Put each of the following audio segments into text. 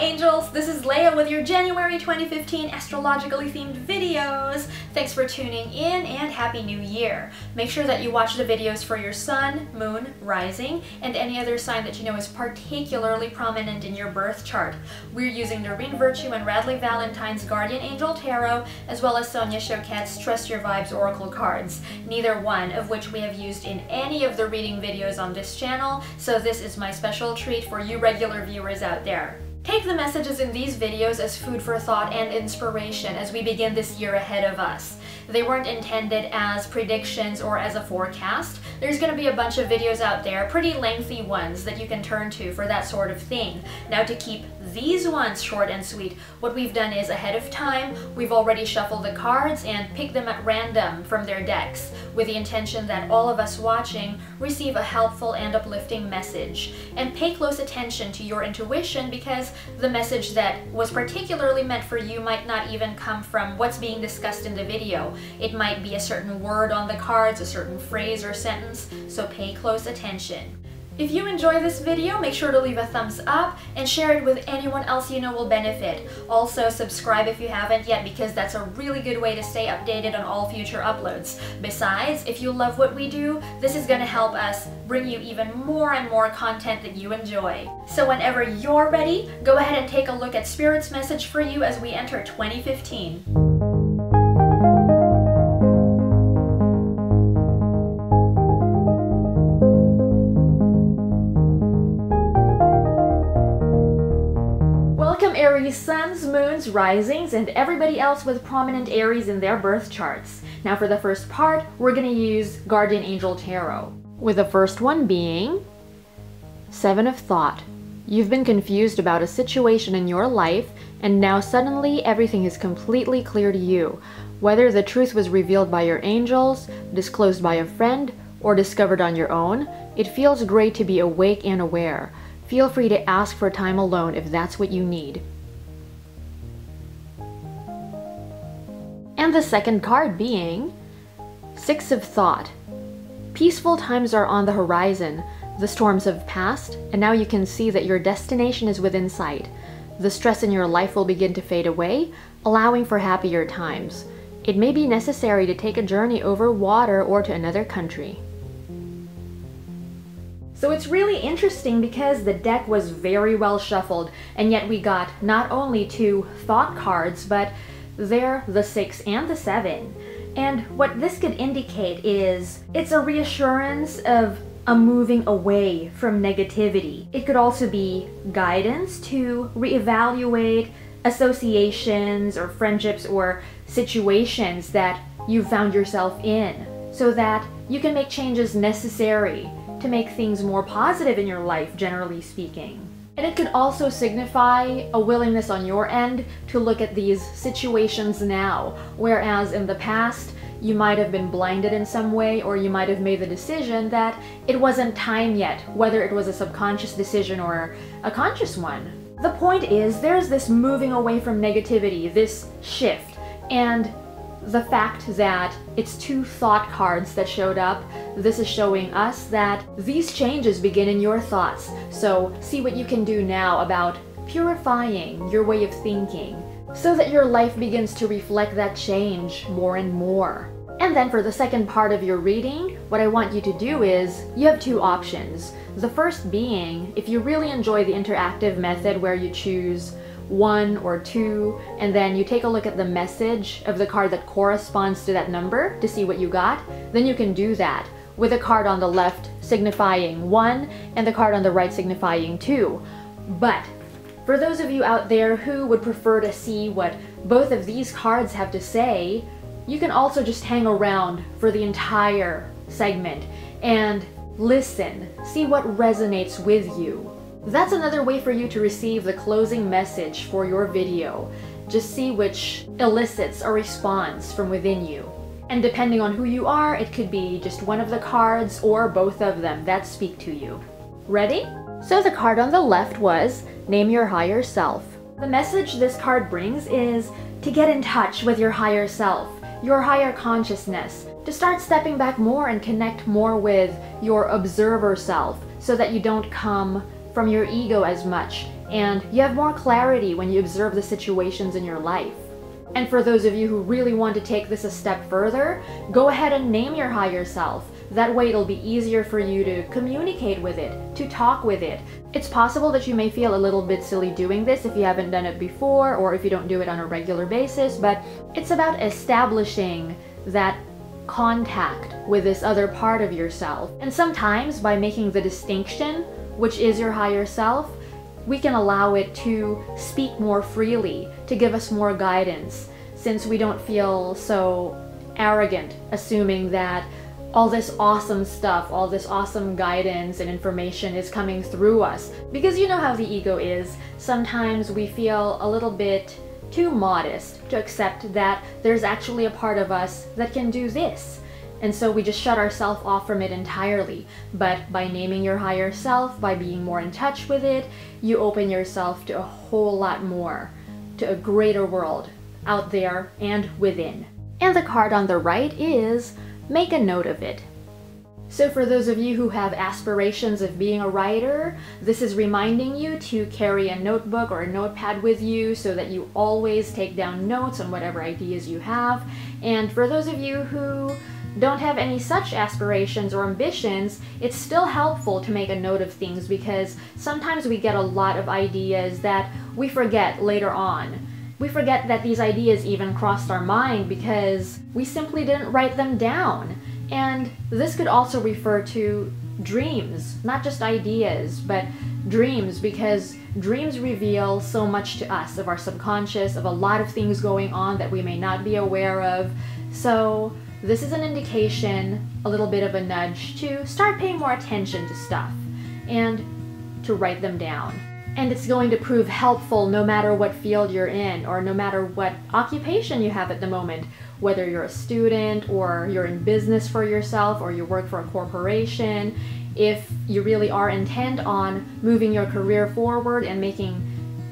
angels, this is Leia with your January 2015 astrologically themed videos. Thanks for tuning in and Happy New Year. Make sure that you watch the videos for your sun, moon, rising, and any other sign that you know is particularly prominent in your birth chart. We're using Doreen Virtue and Radley Valentine's Guardian Angel Tarot, as well as Sonia Choquette's Trust Your Vibes Oracle cards, neither one of which we have used in any of the reading videos on this channel, so this is my special treat for you regular viewers out there. Take the messages in these videos as food for thought and inspiration as we begin this year ahead of us. They weren't intended as predictions or as a forecast. There's going to be a bunch of videos out there, pretty lengthy ones, that you can turn to for that sort of thing. Now, to keep these ones short and sweet, what we've done is ahead of time, we've already shuffled the cards and picked them at random from their decks, with the intention that all of us watching receive a helpful and uplifting message. And pay close attention to your intuition, because the message that was particularly meant for you might not even come from what's being discussed in the video. It might be a certain word on the cards, a certain phrase or sentence, so pay close attention. If you enjoy this video, make sure to leave a thumbs up and share it with anyone else you know will benefit. Also, subscribe if you haven't yet, because that's a really good way to stay updated on all future uploads. Besides, if you love what we do, this is going to help us bring you even more and more content that you enjoy. So whenever you're ready, go ahead and take a look at Spirit's message for you as we enter 2015. Welcome Aries suns, moons, risings, and everybody else with prominent Aries in their birth charts. Now for the first part, we're going to use Guardian Angel Tarot, with the first one being Seven of Thought. You've been confused about a situation in your life, and now suddenly everything is completely clear to you. Whether the truth was revealed by your angels, disclosed by a friend, or discovered on your own, it feels great to be awake and aware. Feel free to ask for time alone if that's what you need. And the second card being Six of Thought. Peaceful times are on the horizon. The storms have passed, and now you can see that your destination is within sight. The stress in your life will begin to fade away, allowing for happier times. It may be necessary to take a journey over water or to another country. So it's really interesting because the deck was very well shuffled, and yet we got not only two thought cards, but they're the 6 and the 7. And what this could indicate is it's a reassurance of a moving away from negativity. It could also be guidance to reevaluate associations or friendships or situations that you found yourself in, so that you can make changes necessary to make things more positive in your life, generally speaking. And it could also signify a willingness on your end to look at these situations now, whereas in the past, you might have been blinded in some way, or you might have made the decision that it wasn't time yet, whether it was a subconscious decision or a conscious one. The point is, there's this moving away from negativity, this shift, and the fact that it's two thought cards that showed up, this is showing us that these changes begin in your thoughts. So see what you can do now about purifying your way of thinking, so that your life begins to reflect that change more and more. And then for the second part of your reading, what I want you to do is, you have two options. The first being, if you really enjoy the interactive method where you choose 1 or 2, and then you take a look at the message of the card that corresponds to that number to see what you got, then you can do that, with the card on the left signifying 1 and the card on the right signifying 2. But for those of you out there who would prefer to see what both of these cards have to say, you can also just hang around for the entire segment and listen, see what resonates with you. That's another way for you to receive the closing message for your video. Just see which elicits a response from within you. And depending on who you are, it could be just one of the cards or both of them that speak to you. Ready? So the card on the left was Name Your Higher Self. The message this card brings is to get in touch with your higher self, your higher consciousness, to start stepping back more and connect more with your observer self, so that you don't come from your ego as much and you have more clarity when you observe the situations in your life. And for those of you who really want to take this a step further, go ahead and name your higher self. That way it'll be easier for you to communicate with it, to talk with it. It's possible that you may feel a little bit silly doing this if you haven't done it before or if you don't do it on a regular basis, but it's about establishing that contact with this other part of yourself. And sometimes by making the distinction, which is your higher self, we can allow it to speak more freely, to give us more guidance, since we don't feel so arrogant, assuming that all this awesome stuff, all this awesome guidance and information is coming through us. Because you know how the ego is. Sometimes we feel a little bit too modest to accept that there's actually a part of us that can do this. And so we just shut ourselves off from it entirely. But by naming your higher self, by being more in touch with it, you open yourself to a whole lot more, to a greater world out there and within. And the card on the right is make a note of it. So for those of you who have aspirations of being a writer, this is reminding you to carry a notebook or a notepad with you so that you always take down notes on whatever ideas you have. And for those of you who don't have any such aspirations or ambitions, it's still helpful to make a note of things because sometimes we get a lot of ideas that we forget later on. We forget that these ideas even crossed our mind because we simply didn't write them down. And this could also refer to dreams, not just ideas, but dreams, because dreams reveal so much to us of our subconscious, of a lot of things going on that we may not be aware of. So this is an indication, a little bit of a nudge to start paying more attention to stuff and to write them down. And it's going to prove helpful no matter what field you're in or no matter what occupation you have at the moment, whether you're a student or you're in business for yourself or you work for a corporation. If you really are intent on moving your career forward and making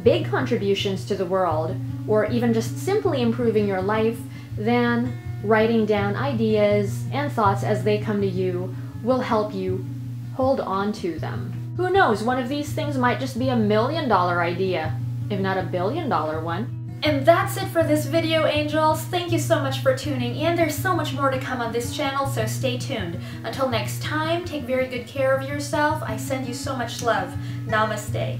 big contributions to the world, or even just simply improving your life, then writing down ideas and thoughts as they come to you will help you hold on to them. Who knows, one of these things might just be $1 million idea, if not $1 billion one. And that's it for this video, angels. Thank you so much for tuning in. There's so much more to come on this channel, so stay tuned. Until next time, take very good care of yourself. I send you so much love. Namaste.